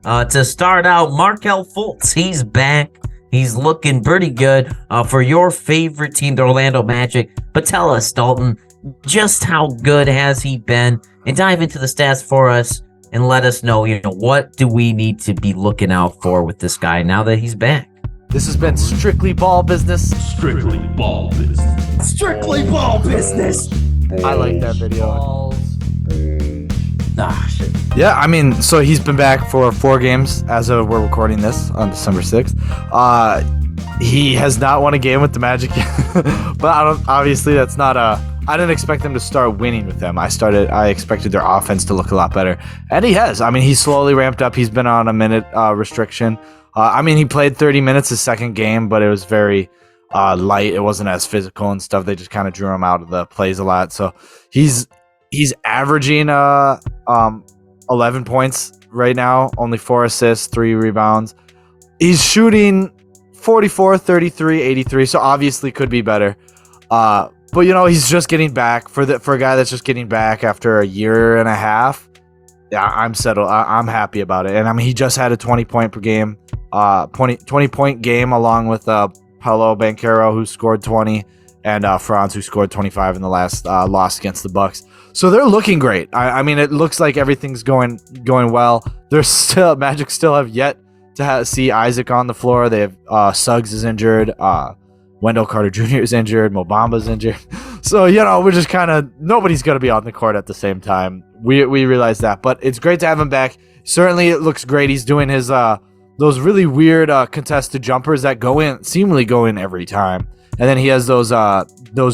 To start out, Markelle Fultz, he's back. He's looking pretty good for your favorite team, the Orlando Magic. But tell us, Dalton, just how good has he been? And dive into the stats for us and let us know, what do we need to be looking out for with this guy now that he's back? This has been Strictly Ball Business. Strictly Ball Business. Strictly Ball Business. I like that video. Shit. Yeah, I mean, so he's been back for 4 games as of we're recording this on December 6th. He has not won a game with the Magic, but obviously that's not I didn't expect them to start winning with them. I expected their offense to look a lot better, and he has. I mean, he's slowly ramped up. He's been on a minute restriction. I mean, he played 30 minutes his second game, but it was very light. It wasn't as physical and stuff. They just kind of drew him out of the plays a lot. So he's averaging 11 points right now, only 4 assists, 3 rebounds. He's shooting 44, 33, 83, so obviously could be better. But he's just getting back for a guy that's just getting back after a year and a half. Yeah, I'm settled. I'm happy about it. And I mean, he just had a 20-point per game, 20-point game along with Paolo Banchero, who scored 20, and Franz, who scored 25 in the last loss against the Bucks. So they're looking great. I mean, it looks like everything's going well. Magic still have yet to see Isaac on the floor. They have Suggs is injured. Wendell Carter Jr. is injured. Mo Bamba's injured. So, we're just kind of, nobody's going to be on the court at the same time. We realize that. But it's great to have him back. Certainly, it looks great. He's doing his those really weird contested jumpers that seemingly go in every time. And then he has those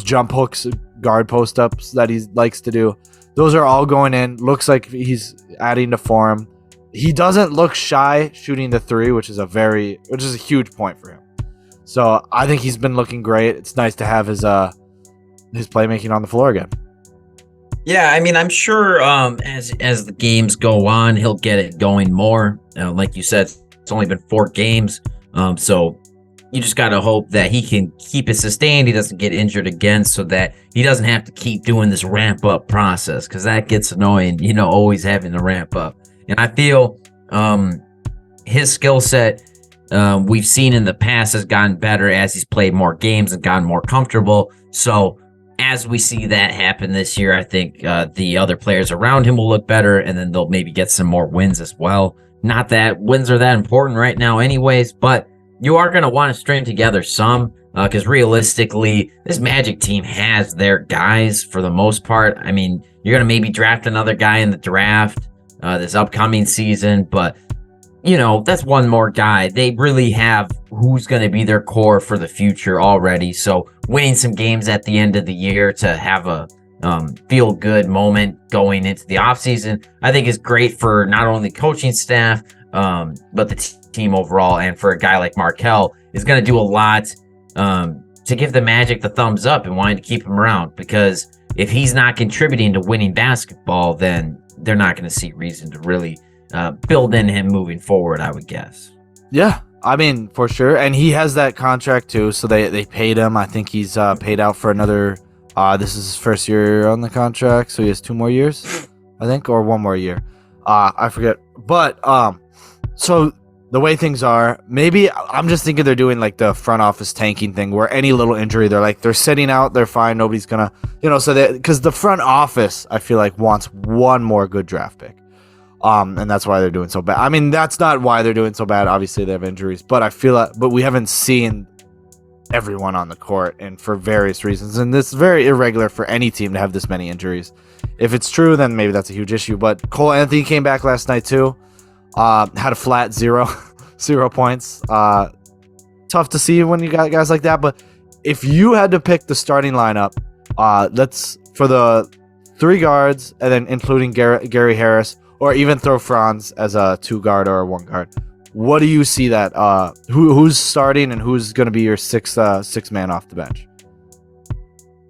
jump hooks, guard post-ups that he likes to do. Those are all going in. Looks like he's adding to form. He doesn't look shy shooting the 3, which is a huge point for him. So I think he's been looking great. It's nice to have his playmaking on the floor again. Yeah, I mean, I'm sure as the games go on, he'll get it going more. Like you said, it's only been 4 games, so you just got to hope that he can keep it sustained. He doesn't get injured again, so that he doesn't have to keep doing this ramp up process, because that gets annoying. Always having to ramp up. And I feel his skill set, we've seen in the past, has gotten better as he's played more games and gotten more comfortable. So as we see that happen this year, I think the other players around him will look better, and then they'll maybe get some more wins as well. Not that wins are that important right now anyways, but you are going to want to string together some, because realistically, this Magic team has their guys for the most part. I mean, you're going to maybe draft another guy in the draft this upcoming season, but that's one more guy. They really have who's going to be their core for the future already. So winning some games at the end of the year to have a feel-good moment going into the offseason, I think is great for not only coaching staff, but the team overall. And for a guy like Markelle, is going to do a lot to give the Magic the thumbs up and wanting to keep him around. Because if he's not contributing to winning basketball, then they're not going to see reason to really build in him moving forward, I would guess. Yeah, I mean, for sure. And he has that contract too, so they paid him. I think he's paid out for another, this is his first year on the contract, so he has 2 more years, I think, or 1 more year. I forget. But, so the way things are, maybe I'm just thinking they're doing like the front office tanking thing, where any little injury, they're sitting out, they're fine, nobody's gonna, so because the front office, I feel like, wants 1 more good draft pick. And that's why they're doing so bad. I mean, that's not why they're doing so bad. Obviously, they have injuries, but I feel like, but we haven't seen everyone on the court, and for various reasons. And it's very irregular for any team to have this many injuries. If it's true, then maybe that's a huge issue. But Cole Anthony came back last night too. Had a flat 0 points. Tough to see when you got guys like that. But if you had to pick the starting lineup, let's for the 3 guards, and then including Gary Harris, or even throw Franz as a 2 guard or a 1 guard. What do you see that who's starting and who's going to be your six man off the bench?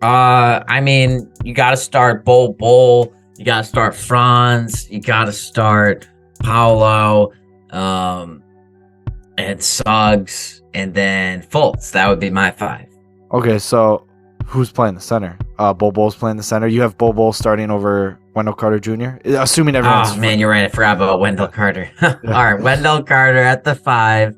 I mean, you got to start Bol. You got to start Franz. You got to start Paolo, and Suggs, and then Fultz. That would be my 5. Okay, so who's playing the center? Bol Bol's playing the center. You have Bol Bol starting over Wendell Carter Jr. Assuming everyone's. Oh man, you're right. I forgot about Wendell Carter. All right, Wendell Carter at the 5.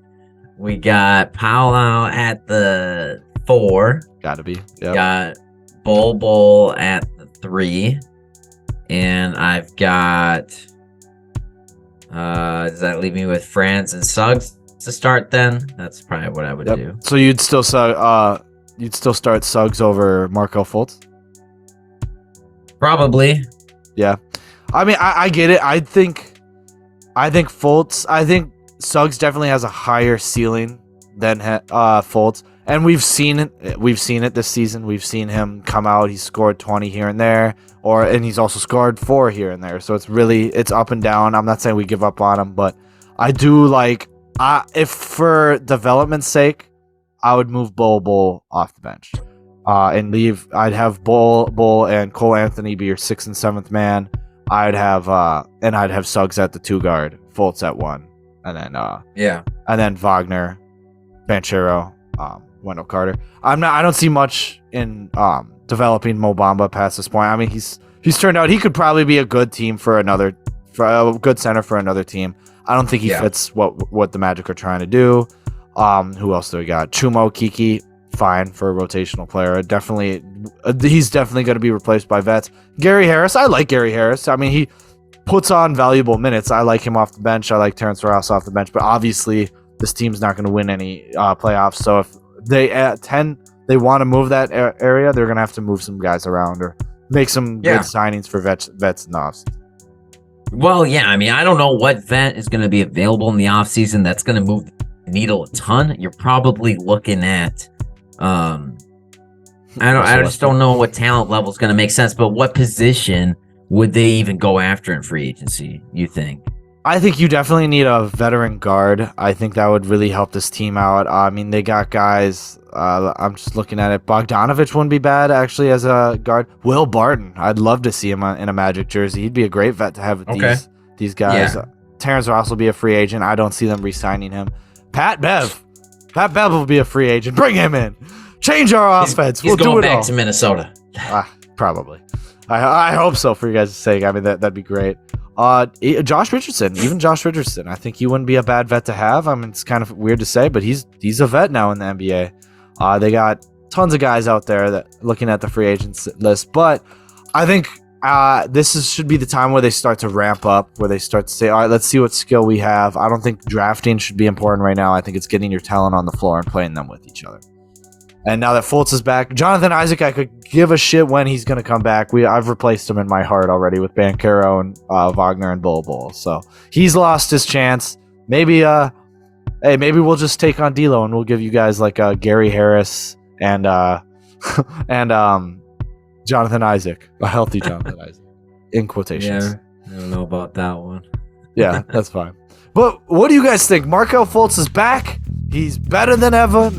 We got Paolo at the 4. Gotta be. Yep. Got Bol Bol at the 3, and I've got. Does that leave me with France and Suggs to start? Then that's probably what I would do. So you'd still start Suggs over Markelle Fultz? Probably. Yeah. I mean, I get it. I think Fultz. I think Suggs definitely has a higher ceiling than Fultz, and we've seen it. We've seen it this season. We've seen him come out. He's scored 20 here and there, and he's also scored 4 here and there. So it's up and down. I'm not saying we give up on him, but I do like. If for development's sake, I would move Bol off the bench, and leave. I'd have Bol and Cole Anthony be your 6th and 7th man. I'd have Suggs at the 2 guard, Fultz at 1, and then and then Wagner, Banchero, Wendell Carter. I don't see much in developing Mo Bamba past this point. I mean, he's turned out he could probably be a good team for a good center for another team. I don't think he fits what the Magic are trying to do. Who else do we got? Chumo, Kiki, fine for a rotational player. He's definitely going to be replaced by vets. Gary Harris, I like Gary Harris. I mean, he puts on valuable minutes. I like him off the bench. I like Terrence Ross off the bench. But obviously, this team's not going to win any playoffs. So if they want to move that area, they're going to have to move some guys around or make some good signings for vets and offs. Well, yeah, I mean, I don't know what vet is going to be available in the offseason that's going to move the needle a ton. You're probably looking at, I just don't know what talent level is going to make sense, but what position would they even go after in free agency, you think? I think you definitely need a veteran guard. I think that would really help this team out. I mean, they got guys. I'm just looking at it. Bogdanovich wouldn't be bad, actually, as a guard. Will Barton. I'd love to see him in a Magic jersey. He'd be a great vet to have these guys. Yeah. Terrence Ross will be a free agent. I don't see them re-signing him. Pat Bev will be a free agent. Bring him in. Change our offense. He's going back to Minnesota. Probably. I hope so for you guys' sake. I mean, that'd be great. Josh Richardson. I think he wouldn't be a bad vet to have. I mean, it's kind of weird to say, but he's a vet now in the NBA. They got tons of guys out there that looking at the free agents list, but I think should be the time where they start to ramp up, where they start to say, all right, let's see what skill we have. I don't think drafting should be important right now. I think it's getting your talent on the floor and playing them with each other. And now that Fultz is back, Jonathan Isaac, I could give a shit when he's going to come back. I've replaced him in my heart already with Banchero and Wagner and Bol Bol. So he's lost his chance. Maybe we'll just take on D'Lo and we'll give you guys like Gary Harris and Jonathan Isaac, a healthy Jonathan Isaac, in quotations. Yeah, I don't know about that one. Yeah, that's fine. But what do you guys think? Markelle Fultz is back. He's better than ever.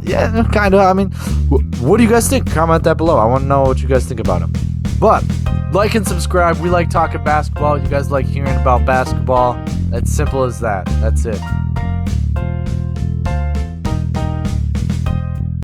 Yeah, kind of. I mean, what do you guys think? Comment that below. I want to know what you guys think about him. But like and subscribe. We like talking basketball. You guys like hearing about basketball. It's simple as that. That's it.